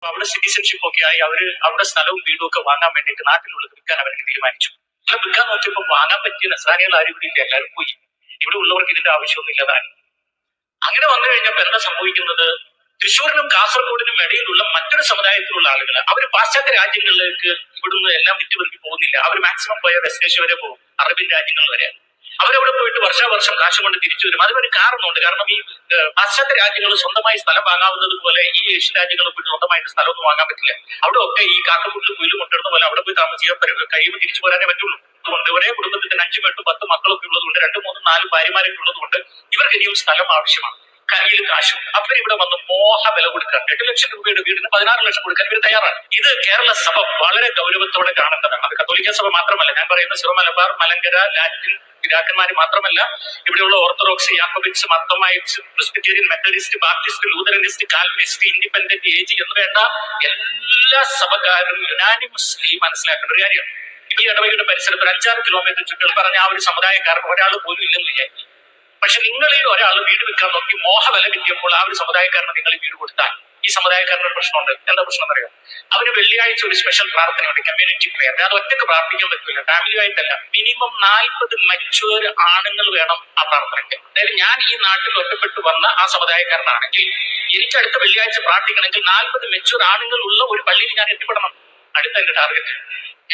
അവിടെ സിറ്റിസൺഷിപ്പ് ഒക്കെ ആയി അവിടെ സ്ഥലവും വീടും ഒക്കെ വാങ്ങാൻ വേണ്ടിയിട്ട് നാട്ടിലുള്ളത് വിൽക്കാൻ അവർ തീരുമാനിച്ചു. സ്ഥലം വിൽക്കാൻ നോക്കിയപ്പോൾ വാങ്ങാൻ പറ്റിയ നസ്രാനികൾ ആരും ഇവിടെ ഇല്ല, എല്ലാവരും പോയി. ഇവിടെ ഉള്ളവർക്ക് ഇതിന്റെ ആവശ്യമൊന്നും ഇല്ലതാണ്. അങ്ങനെ വന്നു കഴിഞ്ഞപ്പോൾ എന്താ സംഭവിക്കുന്നത്? തൃശ്ശൂരിനും കാസർഗോഡിനും ഇടയിലുള്ള മറ്റൊരു സമുദായത്തിലുള്ള ആളുകൾ അവർ പാശ്ചാത്യ രാജ്യങ്ങളിലേക്ക് ഇവിടുന്ന് എല്ലാം വിറ്റുപെറുക്കി പോകുന്നില്ല. അവർ മാക്സിമം പോയ വെസ്റ്റ് ഏഷ്യ വരെ പോകും, അറബിൻ രാജ്യങ്ങൾ വരെ. അവരവിടെ പോയിട്ട് വർഷാവർഷം കാശ് കൊണ്ട് തിരിച്ചു വരും. അതിനൊരു കാരണമുണ്ട്. കാരണം ഈ പാശ്ചാത്യ രാജ്യങ്ങൾ സ്വന്തമായി സ്ഥലം വാങ്ങാവുന്നത് പോലെ ഈ ഏഷ്യൻ രാജ്യങ്ങളിൽ പോയിട്ട് സ്വന്തമായിട്ട് സ്ഥലമൊന്നും വാങ്ങാൻ പറ്റില്ല. അവിടെ ഒക്കെ ഈ കാക്കക്കുട്ടിൽ കുയില് കൊണ്ടിടുന്ന പോലെ അവിടെ പോയി താമസിക്കാൻ കഴിയുമ്പോൾ തിരിച്ചു പോരാനേ പറ്റുള്ളൂ. അതുകൊണ്ട് ഒരേ കുടുംബത്തിൽ 5, 8, 10 മക്കളൊക്കെ ഉള്ളതുകൊണ്ട് 2, 3, 4 ഭാര്യമാരൊക്കെ ഉള്ളതുകൊണ്ട് ഇവർക്ക് ഇനിയും സ്ഥലം ആവശ്യമാണ്, കയ്യിൽ കാശും. അവരിവിടെ വന്ന് മോഹ വില കൊടുക്കാൻ 8 ലക്ഷം രൂപയുടെ വീടിന് 16 ലക്ഷം കൊടുക്കാൻ ഇവർ തയ്യാറാണ്. ഇത് കേരള സഭ വളരെ ഗൗരവത്തോടെ കാണേണ്ടതാണ്. അത് കത്തോലിക്ക സഭ മാത്രമല്ല, ഞാൻ പറയുന്ന സിറോ മലബാർ, മലങ്കര, ലാറ്റിൻ പിതാക്കന്മാര് മാത്രമല്ല, ഇവിടെയുള്ള orthodox, യാക്കോബിറ്റ്സ്, മർത്തോമൈറ്റ്സ്, Presbyterian, Methodist, Baptist, Lutheranist, Calvinist, independent, age എന്ന് വേണ്ട എല്ലാ സഭക്കാരും യുനാനിമസ്ലി മനസ്സിലാക്കേണ്ട ഒരു കാര്യമാണ്. ഈ ഇടവകയുടെ പരിസരത്ത് ഒരു 5-6 കിലോമീറ്റർ ചുറ്റുകൾ പറഞ്ഞ ആ ഒരു സമുദായക്കാർക്ക് ഒരാൾ പോലും ഇല്ലെന്ന് വിചാരിക്കും. പക്ഷെ നിങ്ങളിൽ ഒരാൾ വീട് വിൽക്കാൻ നോക്കി മോഹ വില കിട്ടിയപ്പോൾ ആ ഒരു സമുദായക്കാരന് നിങ്ങൾ വീട് കൊടുത്താൽ ഈ സമുദായക്കാരന് പ്രശ്നമുണ്ട്. എന്താ പ്രശ്നം എന്നറിയാം? അവര് വെള്ളിയാഴ്ച ഒരു സ്പെഷ്യൽ പ്രാർത്ഥനയുണ്ട്, കമ്മ്യൂണിറ്റി പ്രെയർ. അത് ഒറ്റക്ക് പ്രാർത്ഥിക്കാൻ പറ്റില്ല, ഫാമിലിയായിട്ടല്ല. മിനിമം 40 മച്യൂർ ആണുങ്ങൾ വേണം ആ പ്രാർത്ഥനയ്ക്ക്. അതായത് ഞാൻ ഈ നാട്ടിൽ ഒറ്റപ്പെട്ടു വന്ന ആ സമുദായക്കാരനാണെങ്കിൽ എനിക്ക് അടുത്ത വെള്ളിയാഴ്ച പ്രാർത്ഥിക്കണമെങ്കിൽ 40 മച്യൂർ ആണുങ്ങൾ ഉള്ള ഒരു പള്ളിയിൽ ഞാൻ എത്തിപ്പെടണം. അടുത്ത എന്റെ ടാർഗറ്റ്.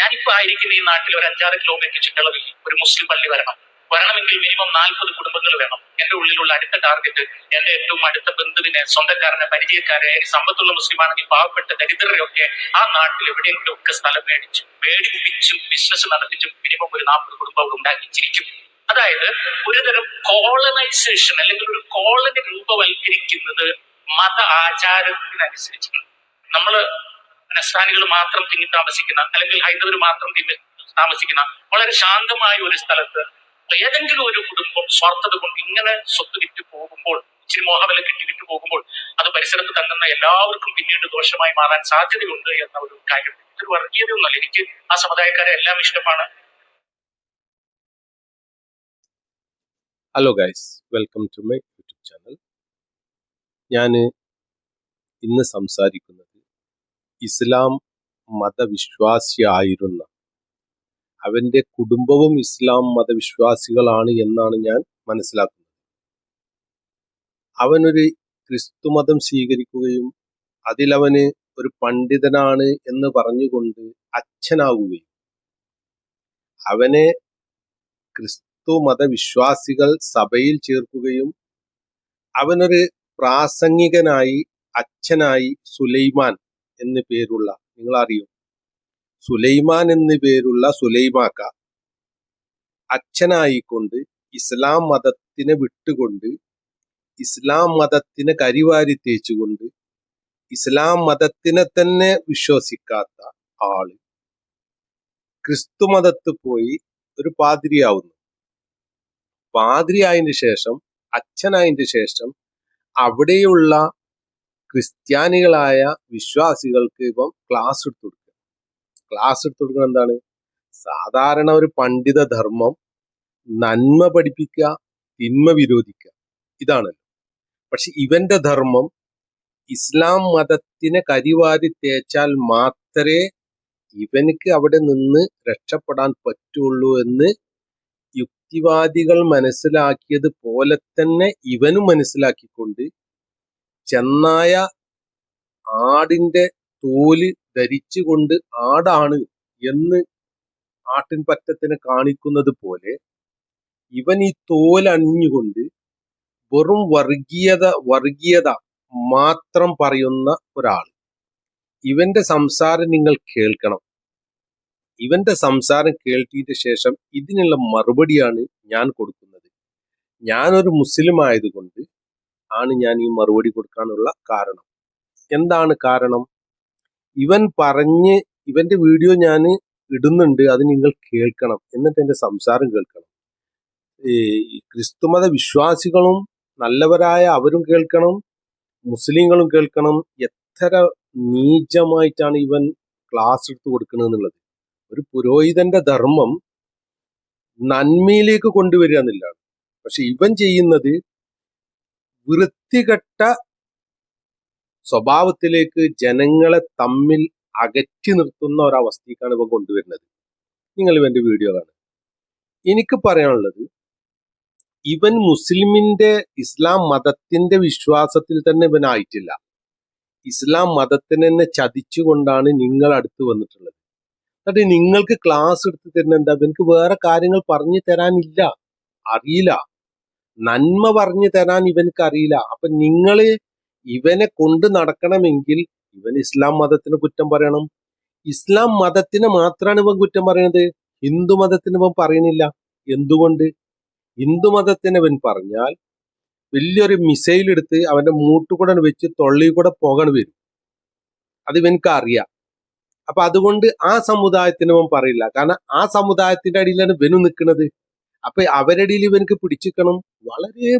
ഞാനിപ്പോ ആയിരിക്കുന്ന ഈ നാട്ടിൽ ഒരു 5-6 കിലോമീറ്റർ ചുറ്റളവിൽ ഒരു മുസ്ലിം പള്ളി വരണമെങ്കിൽ മിനിമം 40 കുടുംബങ്ങൾ വേണം. എന്റെ ഉള്ളിലുള്ള അടുത്ത ടാർഗറ്റ് എന്റെ ഏറ്റവും അടുത്ത ബന്ധുവിനെ, സ്വന്തക്കാരനെ, പരിചയക്കാരെ, സമ്പത്തുള്ള മുസ്ലിമാണെങ്കിൽ പാവപ്പെട്ട ദരിദ്രരെയൊക്കെ ആ നാട്ടിൽ എവിടെയെങ്കിലും ഒക്കെ സ്ഥലം മേടിപ്പിച്ചും ബിസിനസ് നടത്തിച്ചും മിനിമം ഒരു 40 കുടുംബങ്ങൾ ഉണ്ടാക്കിച്ചിരിക്കും. അതായത് ഒരുതരം കോളനൈസേഷൻ അല്ലെങ്കിൽ ഒരു കോളനി രൂപവൽക്കരിക്കുന്നത് മത ആചാരത്തിനനുസരിച്ച്. നമ്മള് നസ്രാനികൾ മാത്രം തിങ്ങി താമസിക്കുന്ന അല്ലെങ്കിൽ ഹൈന്ദവർ മാത്രം തിങ്ങി താമസിക്കുന്ന വളരെ ശാന്തമായ ഒരു സ്ഥലത്ത് ഏതെങ്കിലും ഒരു കുടുംബം സ്വാർത്ഥത കൊണ്ട് ഇങ്ങനെ സ്വത്ത് വിറ്റ് പോകുമ്പോൾ, ഇച്ചിരി മോഹവില കിട്ടി വിറ്റ് പോകുമ്പോൾ അത് പരിസരത്ത് തങ്ങുന്ന എല്ലാവർക്കും പിന്നീട് ദോഷമായി മാറാൻ സാധ്യതയുണ്ട് എന്ന ഒരു കാര്യം. ഇതൊരു വർഗീയതയൊന്നുമല്ല. എനിക്ക് ആ സമുദായക്കാരെ എല്ലാം ഇഷ്ടമാണ്. Hello guys, welcome to my YouTube channel. ഞാൻ ഇന്ന് സംസാരിക്കുന്നത് ഇസ്ലാം മതവിശ്വാസിയായിരുന്ന, അവൻ്റെ കുടുംബവും ഇസ്ലാം മതവിശ്വാസികളാണ് എന്നാണ് ഞാൻ മനസ്സിലാക്കുന്നത്. അവനൊരു ക്രിസ്തുമതം സ്വീകരിക്കുകയും അതിലവന് ഒരു പണ്ഡിതനാണ് എന്ന് പറഞ്ഞുകൊണ്ട് അച്ഛനാവുകയും അവനെ ക്രിസ്തു മതവിശ്വാസികൾ സഭയിൽ ചേർക്കുകയും അവനൊരു പ്രാസംഗികനായി, അച്ഛനായി സുലൈമാൻ എന്ന് പേരുള്ള, നിങ്ങൾ അറിയും, സുലൈമാൻ എന്ന് പേരുള്ള സുലൈമാക്ക അച്ഛനായിക്കൊണ്ട് ഇസ്ലാം മതത്തിനെ വിട്ടുകൊണ്ട് ഇസ്ലാം മതത്തിനെ കരിവാരി തേച്ചുകൊണ്ട് ഇസ്ലാം മതത്തിനെ തന്നെ വിശ്വസിക്കാത്ത ആള് ക്രിസ്തു മതത്തിൽ പോയി ഒരു പാതിരിയാവുന്നു. പാതിരിയായതിനു ശേഷം, അച്ഛനായതിനു ശേഷം അവിടെയുള്ള ക്രിസ്ത്യാനികളായ വിശ്വാസികൾക്ക് ഇപ്പം ക്ലാസ് എടുത്തു കൊടുക്കുന്നത് എന്താണ്? സാധാരണ ഒരു പണ്ഡിത ധർമ്മം നന്മ പഠിപ്പിക്കുക, തിന്മ വിരോധിക്കുക, ഇതാണല്ലോ. പക്ഷെ ഇവന്റെ ധർമ്മം ഇസ്ലാം മതത്തിനെ കരിവാരി തേച്ചാൽ മാത്രമേ ഇവനക്ക് അവിടെ നിന്ന് രക്ഷപ്പെടാൻ പറ്റുള്ളൂ എന്ന് യുക്തിവാദികൾ മനസ്സിലാക്കിയത് പോലെ തന്നെ ഇവനും മനസ്സിലാക്കിക്കൊണ്ട് ചെന്നായ ആടിന്റെ തോല് ധരിച്ചുകൊണ്ട് ആടാണ് എന്ന് ആട്ടിൻപറ്റത്തിനെ കാണിക്കുന്നത് പോലെ ഇവൻ ഈ തോലണിഞ്ഞുകൊണ്ട് വെറും വർഗീയത മാത്രം പറയുന്ന ഒരാൾ. ഇവന്റെ സംസാരം നിങ്ങൾ കേൾക്കണം. ഇവന്റെ സംസാരം കേൾക്കിയ ശേഷം ഇതിനുള്ള മറുപടിയാണ് ഞാൻ കൊടുക്കുന്നത്. ഞാനൊരു മുസ്ലിം ആയതുകൊണ്ട് ആണ് ഞാൻ ഈ മറുപടി കൊടുക്കാനുള്ള കാരണം. എന്താണ് കാരണം? ഇവന്റെ വീഡിയോ ഞാൻ ഇടുന്നുണ്ട്, അത് നിങ്ങൾ കേൾക്കണം, എന്നിട്ട് എന്റെ സംസാരം കേൾക്കണം. ഈ ക്രിസ്തുമത വിശ്വാസികളും നല്ലവരായ അവരും കേൾക്കണം, മുസ്ലിങ്ങളും കേൾക്കണം. എത്ര നീചമായിട്ടാണ് ഇവൻ ക്ലാസ് എടുത്ത് കൊടുക്കുന്നത് എന്നുള്ളത്. ഒരു പുരോഹിതന്റെ ധർമ്മം നന്മയിലേക്ക് കൊണ്ടുവരിക എന്നുള്ളതാണ്. പക്ഷെ ഇവൻ ചെയ്യുന്നത് വൃത്തികെട്ട സ്വഭാവത്തിലേക്ക് ജനങ്ങളെ തമ്മിൽ അകറ്റി നിർത്തുന്ന ഒരവസ്ഥയ്ക്കാണ് ഇവ കൊണ്ടുവരുന്നത്. നിങ്ങൾ ഇവന്റെ വീഡിയോ കാണുക. എനിക്ക് പറയാനുള്ളത്, ഇവൻ മുസ്ലിമിന്റെ ഇസ്ലാം മതത്തിന്റെ വിശ്വാസത്തിൽ തന്നെ ഇവനായിട്ടില്ല. ഇസ്ലാം മതത്തിനെ തന്നെ ചതിച്ചുകൊണ്ടാണ് നിങ്ങൾ അടുത്ത് വന്നിട്ടുള്ളത്. എന്നിട്ട് നിങ്ങൾക്ക് ക്ലാസ് എടുത്ത് തരുന്ന എന്താ? എനിക്ക് വേറെ കാര്യങ്ങൾ പറഞ്ഞു തരാനില്ല, അറിയില്ല. നന്മ പറഞ്ഞു തരാൻ ഇവനക്ക് അറിയില്ല. അപ്പൊ നിങ്ങള് ഇവനെ കൊണ്ട് നടക്കണമെങ്കിൽ ഇവൻ ഇസ്ലാം മതത്തിന് കുറ്റം പറയണം. ഇസ്ലാം മതത്തിന് മാത്രമാണ് ഇവൻ കുറ്റം പറയുന്നത്, ഹിന്ദു മതത്തിന് ഇവൻ പറയണില്ല. എന്തുകൊണ്ട്? ഹിന്ദു മതത്തിന് ഇവൻ പറഞ്ഞാൽ വലിയൊരു മിസൈൽ എടുത്ത് അവന്റെ മൂട്ടുകൂടെ വെച്ച് തൊള്ളി കൂടെ പോകാൻ വരും. അത് ഇവനക്ക് അറിയാം. അപ്പൊ അതുകൊണ്ട് ആ സമുദായത്തിന് ഇവൻ പറയില്ല. കാരണം ആ സമുദായത്തിന്റെ അടിയിലാണ് ഇവനും നിൽക്കുന്നത്. അപ്പൊ അവരുടെ ഇടയിൽ ഇവനക്ക് പിടിച്ചിക്കണം. വളരെ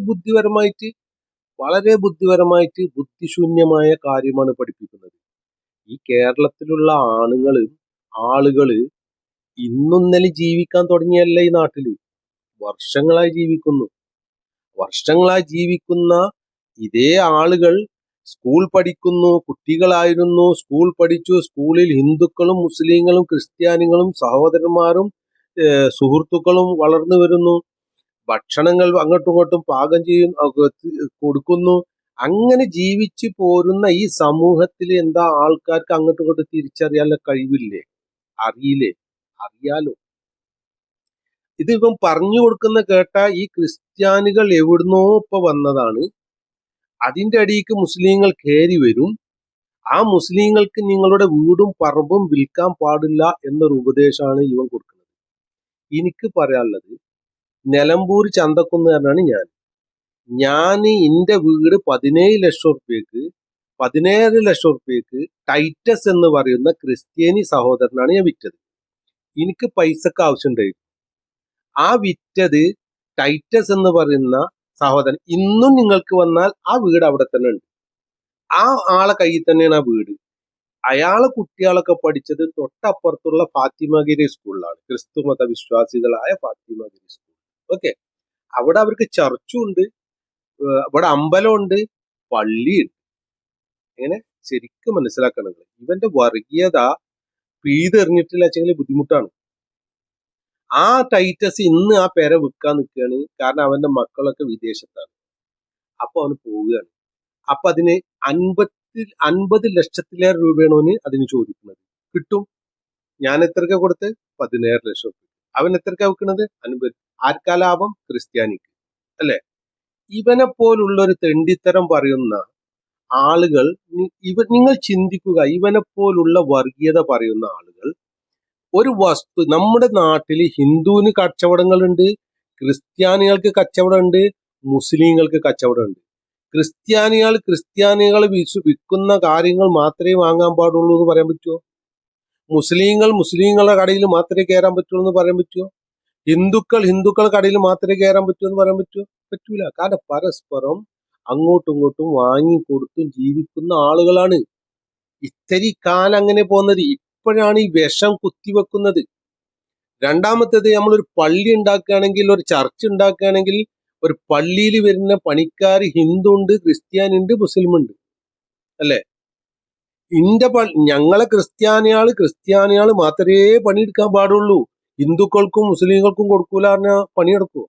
ബുദ്ധിപരമായിട്ട് ബുദ്ധിശൂന്യമായ കാര്യമാണ് പഠിപ്പിക്കുന്നത്. ഈ കേരളത്തിലുള്ള ആളുകള് ഇന്നും ഇന്നലെ ജീവിക്കാൻ തുടങ്ങിയല്ല ഈ നാട്ടില്. വർഷങ്ങളായി ജീവിക്കുന്ന ഇതേ ആളുകൾ സ്കൂൾ പഠിക്കുന്നു, കുട്ടികളായിരുന്നു, സ്കൂൾ പഠിച്ചു. സ്കൂളിൽ ഹിന്ദുക്കളും മുസ്ലിങ്ങളും ക്രിസ്ത്യാനികളും സഹോദരന്മാരും സുഹൃത്തുക്കളും വളർന്നു വരുന്നു. ഭക്ഷണങ്ങൾ അങ്ങോട്ടും ഇങ്ങോട്ടും പാകം ചെയ്യും, കൊടുക്കുന്നു. അങ്ങനെ ജീവിച്ചു പോരുന്ന ഈ സമൂഹത്തിൽ എന്താ ആൾക്കാർക്ക് അങ്ങോട്ടും ഇങ്ങോട്ടും തിരിച്ചറിയാനുള്ള കഴിവില്ലേ? അറിയില്ലേ? അറിയാലോ. ഇത് ഇവൻ പറഞ്ഞു കൊടുക്കുന്ന കേട്ട ഈ ക്രിസ്ത്യാനികൾ എവിടുന്നോ ഇപ്പൊ വന്നതാണ്. അതിന്റെ അടിയിലേക്ക് മുസ്ലിങ്ങൾ കയറി വരും. ആ മുസ്ലിങ്ങൾക്ക് നിങ്ങളുടെ വീടും പറമ്പും വിൽക്കാൻ പാടില്ല എന്നൊരു ഉപദേശമാണ് ഇവൻ കൊടുക്കുന്നത്. എനിക്ക് പറയാനുള്ളത്, നിലമ്പൂർ ചന്തക്കുന്നുകാരനാണ് ഞാൻ എന്റെ വീട് 17 ലക്ഷം റുപ്യക്ക് ടൈറ്റസ് എന്ന് പറയുന്ന ക്രിസ്ത്യാനി സഹോദരനാണ് ഞാൻ വിറ്റത്. എനിക്ക് പൈസക്ക് ആവശ്യമുണ്ടായിരുന്നു. ആ വിറ്റത് ടൈറ്റസ് എന്ന് പറയുന്ന സഹോദരൻ ഇന്നും നിങ്ങൾക്ക് വന്നാൽ ആ വീട് അവിടെ തന്നെ ഉണ്ട്. ആ ആളെ കയ്യിൽ തന്നെയാണ് ആ വീട്. അയാളെ കുട്ടികളൊക്കെ പഠിച്ചത് തൊട്ടപ്പുറത്തുള്ള ഫാത്തിമഗിരി സ്കൂളിലാണ്, ക്രിസ്തുമത വിശ്വാസികളായ ഫാത്തിമഗിരി സ്കൂൾ. ഓക്കെ, അവിടെ അവർക്ക് ചർച്ചും ഉണ്ട്, ഇവിടെ അമ്പലമുണ്ട്, പള്ളിയുണ്ട്. ഇങ്ങനെ ശരിക്കും മനസ്സിലാക്കണം. ഇവന്റെ വർഗീയത പീതെറിഞ്ഞിട്ടില്ല വെച്ചെങ്കിൽ ബുദ്ധിമുട്ടാണ്. ആ ടൈറ്റസ് ഇന്ന് ആ പെര വിൽക്കാൻ നിൽക്കുകയാണ്. കാരണം അവന്റെ മക്കളൊക്കെ വിദേശത്താണ്. അപ്പൊ അവന് പോവുകയാണ്. അപ്പൊ അതിന് 50 ലക്ഷത്തിലേറെ രൂപയാണ് അവന് അതിന് ചോദിക്കുന്നത്. കിട്ടും. ഞാൻ എത്രക്ക കൊടുത്ത്? 17 ലക്ഷം രൂപ. അവൻ എത്രക്ക വെക്കുന്നത്? 50. ആർക്കാ ലാഭം? ക്രിസ്ത്യാനിക്ക്, അല്ലെ? ഇവനെ പോലുള്ള ഒരു തെണ്ടിത്തരം പറയുന്ന ആളുകൾ, നിങ്ങൾ ചിന്തിക്കുക. ഇവനെ പോലുള്ള വർഗീയത പറയുന്ന ആളുകൾ ഒരു വസ്തു, നമ്മുടെ നാട്ടിൽ ഹിന്ദുവിന് കച്ചവടങ്ങളുണ്ട്, ക്രിസ്ത്യാനികൾക്ക് കച്ചവടമുണ്ട്, മുസ്ലിങ്ങൾക്ക് കച്ചവടമുണ്ട്. ക്രിസ്ത്യാനികൾ വിൽക്കുന്ന കാര്യങ്ങൾ മാത്രമേ വാങ്ങാൻ പാടുള്ളൂ എന്ന് പറയാൻ പറ്റുമോ? മുസ്ലിങ്ങളുടെ കടയിൽ മാത്രമേ കയറാൻ പറ്റുള്ളൂ എന്ന് പറയാൻ പറ്റുമോ? ഹിന്ദുക്കളുടെ കടയിൽ മാത്രമേ കയറാൻ പറ്റൂ എന്ന് പറയാൻ പറ്റുമോ? പറ്റൂല. കാരണം പരസ്പരം അങ്ങോട്ടും ഇങ്ങോട്ടും വാങ്ങിക്കൊടുത്തും ജീവിക്കുന്ന ആളുകളാണ്. ഇത്തിരി കാലം അങ്ങനെ പോകുന്നത്. ഇപ്പോഴാണ് ഈ വിഷം കുത്തിവെക്കുന്നത്. രണ്ടാമത്തേത്, നമ്മളൊരു പള്ളി ഉണ്ടാക്കുകയാണെങ്കിൽ, ഒരു ചർച്ച് ഉണ്ടാക്കുകയാണെങ്കിൽ, ഒരു പള്ളിയിൽ വരുന്ന പണിക്കാർ ഹിന്ദു ഉണ്ട്, ക്രിസ്ത്യാനി ഉണ്ട്, മുസ്ലിം ഉണ്ട്, അല്ലെ? ഞങ്ങളെ ക്രിസ്ത്യാനിയാള് മാത്രമേ പണിയെടുക്കാൻ പാടുള്ളൂ. ഹിന്ദുക്കൾക്കും മുസ്ലിങ്ങൾക്കും കൊടുക്കൂല പറഞ്ഞാൽ പണിയെടുക്കുമോ?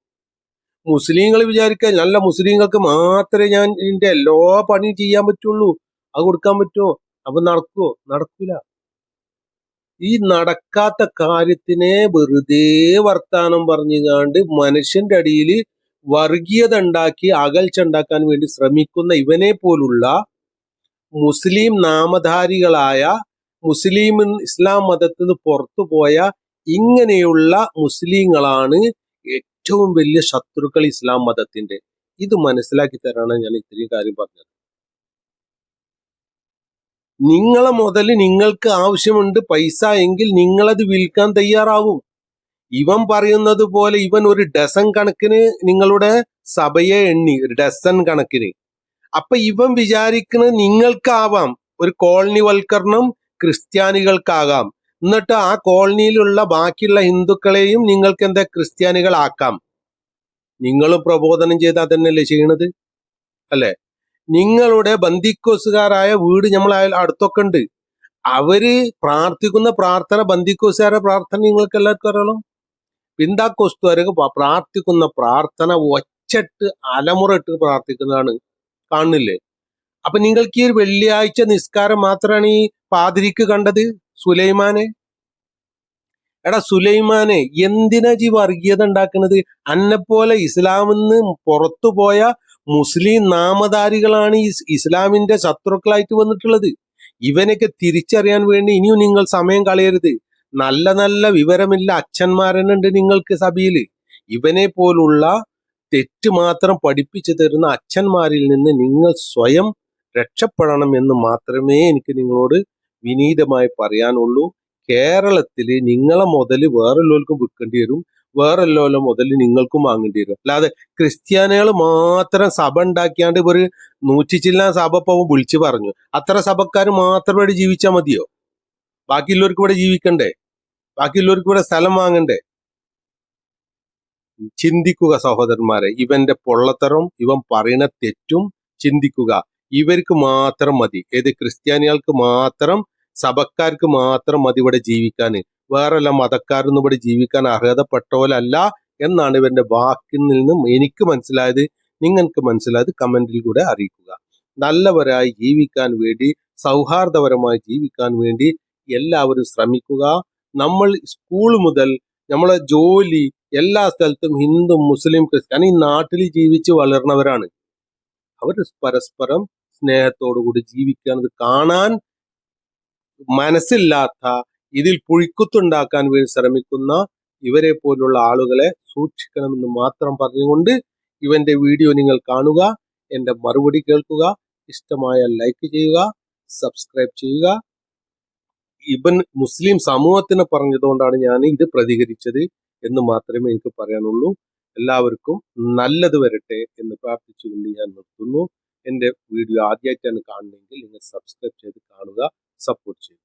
മുസ്ലിങ്ങൾ വിചാരിക്കാൻ നല്ല മുസ്ലിങ്ങൾക്ക് മാത്രമേ ഞാൻ ഇതിന്റെ എല്ലാ പണിയും ചെയ്യാൻ പറ്റുള്ളൂ, അത് കൊടുക്കാൻ പറ്റുമോ? അപ്പൊ നടക്കുമോ? നടക്കൂല. ഈ നടക്കാത്ത കാര്യത്തിനെ വെറുതെ വർത്താനം പറഞ്ഞുകാണ്ട് മനുഷ്യന്റെ അടിയിൽ വർഗീയത ഉണ്ടാക്കി അകൽച്ച ഉണ്ടാക്കാൻ വേണ്ടി ശ്രമിക്കുന്ന ഇവനെ പോലുള്ള മുസ്ലിം നാമധാരികളായ, ഇസ്ലാം മതത്തിൽ നിന്ന് പുറത്തു പോയ ഇങ്ങനെയുള്ള മുസ്ലിങ്ങളാണ് ഏറ്റവും വലിയ ശത്രുക്കൾ ഇസ്ലാം മതത്തിന്റെ. ഇത് മനസ്സിലാക്കി തരാനാണ് ഞാൻ ഇത്രയും കാര്യം പറഞ്ഞത്. നിങ്ങളെ മുതൽ നിങ്ങൾക്ക് ആവശ്യമുണ്ട് പൈസ എങ്കിൽ നിങ്ങളത് വിൽക്കാൻ തയ്യാറാവും. ഇവൻ പറയുന്നത് പോലെ ഇവൻ ഒരു ഡസൻ കണക്കിന് നിങ്ങളുടെ സഭയെ എണ്ണി, ഒരു ഡസൻ കണക്കിന്. അപ്പൊ ഇവൻ വിചാരിക്കുന്നത് നിങ്ങൾക്കാവാം, ഒരു കോളനി വൽക്കരണം ക്രിസ്ത്യാനികൾക്കാകാം. എന്നിട്ട് ആ കോളനിയിലുള്ള ബാക്കിയുള്ള ഹിന്ദുക്കളെയും നിങ്ങൾക്ക് എന്താ ക്രിസ്ത്യാനികളാക്കാം. നിങ്ങളും പ്രബോധനം ചെയ്ത് അതന്നെയല്ലേ ചെയ്യണത്, അല്ലെ? നിങ്ങളുടെ ബന്ദിക്കോസുകാരായ വീട് നമ്മൾ അടുത്തൊക്കെ ഉണ്ട്. അവര് പ്രാർത്ഥിക്കുന്ന പ്രാർത്ഥന ബന്ദിക്കോസുകാരുടെ പ്രാർത്ഥന നിങ്ങൾക്ക് എല്ലാവർക്കും അറിയണം. പിന്താക്കോസ്തുകാരൊക്കെ പ്രാർത്ഥിക്കുന്ന പ്രാർത്ഥന ഒച്ചട്ട് അലമുറട്ട് പ്രാർത്ഥിക്കുന്നതാണ്, കാണുന്നില്ലേ? അപ്പൊ നിങ്ങൾക്ക് ഈ ഒരു വെള്ളിയാഴ്ച നിസ്കാരം മാത്രമാണ് ഈ പാതിരിക്ക് കണ്ടത് സുലൈമാനെ? എടാ സുലൈമാനെ, എന്തിനാ ഈ വർഗീയത ഉണ്ടാക്കുന്നത്? അന്നെപ്പോലെ ഇസ്ലാമിന്ന് പുറത്തു പോയ മുസ്ലിം നാമധാരികളാണ് ഈ ഇസ്ലാമിന്റെ ശത്രുക്കളായിട്ട് വന്നിട്ടുള്ളത്. ഇവനൊക്കെ തിരിച്ചറിയാൻ വേണ്ടി ഇനിയും നിങ്ങൾ സമയം കളയരുത്. നല്ല നല്ല വിവരമില്ല അച്ഛന്മാരെന്നുണ്ട് നിങ്ങൾക്ക് സഭയില്. ഇവനെ പോലുള്ള തെറ്റ് മാത്രം പഠിപ്പിച്ചു തരുന്ന അച്ഛന്മാരിൽ നിന്ന് നിങ്ങൾ സ്വയം രക്ഷപ്പെടണം എന്ന് മാത്രമേ എനിക്ക് നിങ്ങളോട് വിനീതമായി പറയാനുള്ളൂ. കേരളത്തില് നിങ്ങളെ മുതല് വേറെല്ലോർക്കും വിൽക്കേണ്ടി വരും, വേറെല്ലോലെ മുതല് നിങ്ങൾക്കും വാങ്ങേണ്ടി വരും. അല്ലാതെ ക്രിസ്ത്യാനികൾ മാത്രം സഭ ഉണ്ടാക്കിയാണ്ട് ഒരു 100 ചില്ലാൻ സഭ ഇപ്പൊ വിളിച്ചു പറഞ്ഞു, അത്ര സഭക്കാർ മാത്രം ഇവിടെ ജീവിച്ചാൽ മതിയോ? ബാക്കിയുള്ളവർക്ക് ഇവിടെ ജീവിക്കണ്ടേ? ബാക്കിയുള്ളവർക്ക് ഇവിടെ സ്ഥലം വാങ്ങണ്ടേ? ചിന്തിക്കുക സഹോദരന്മാരെ, ഇവന്റെ പൊള്ളത്തരം, ഇവൻ പറയുന്ന തെറ്റും ചിന്തിക്കുക. ഇവർക്ക് മാത്രം മതി, ഏത് ക്രിസ്ത്യാനികൾക്ക് മാത്രം, സഭക്കാർക്ക് മാത്രം മതി ഇവിടെ ജീവിക്കാൻ. വേറെല്ല മതക്കാരൊന്നും ഇവിടെ ജീവിക്കാൻ അർഹതപ്പെട്ടവരല്ല എന്നാണ് ഇവന്റെ വാക്കിൽ നിന്നും എനിക്ക് മനസ്സിലായത്. നിങ്ങൾക്ക് മനസ്സിലായത് കമന്റിൽ കൂടെ അറിയിക്കുക. നല്ലവരായി ജീവിക്കാൻ വേണ്ടി, സൗഹാർദ്ദപരമായി ജീവിക്കാൻ വേണ്ടി എല്ലാവരും ശ്രമിക്കുക. നമ്മൾ സ്കൂൾ മുതൽ നമ്മളെ ജോലി എല്ലാ സ്ഥലത്തും ഹിന്ദു മുസ്ലിം ക്രിസ്ത്യൻ ഈ നാട്ടിൽ ജീവിച്ച് വളർന്നവരാണ്. അവർ പരസ്പരം സ്നേഹത്തോടു കൂടി ജീവിക്കുന്നത് കാണാൻ മനസ്സില്ലാത്ത, ഇതിൽ പുഴിക്കുത്തുണ്ടാക്കാൻ വേണ്ടി ശ്രമിക്കുന്ന ഇവരെ പോലുള്ള ആളുകളെ സൂക്ഷിക്കണമെന്ന് മാത്രം പറഞ്ഞുകൊണ്ട് ഇവന്റെ വീഡിയോ നിങ്ങൾ കാണുക, എന്റെ മറുപടി കേൾക്കുക, ഇഷ്ടമായ ലൈക്ക് ചെയ്യുക, സബ്സ്ക്രൈബ് ചെയ്യുക. ഇവൻ മുസ്ലിം സമൂഹത്തിന് പറഞ്ഞതുകൊണ്ടാണ് ഞാൻ ഇത് പ്രതികരിച്ചത് എന്ന് മാത്രമേ എനിക്ക് പറയാനുള്ളൂ. എല്ലാവർക്കും നല്ലത് വരട്ടെ എന്ന് പ്രാർത്ഥിച്ചുകൊണ്ട് ഞാൻ നിർത്തുന്നു. എൻ്റെ വീഡിയോ ആദ്യമായിട്ടാണ് കാണുന്നതെങ്കിൽ നിങ്ങൾ സബ്സ്ക്രൈബ് ചെയ്ത് കാണുക, സപ്പോർട്ട് ചെയ്യുക.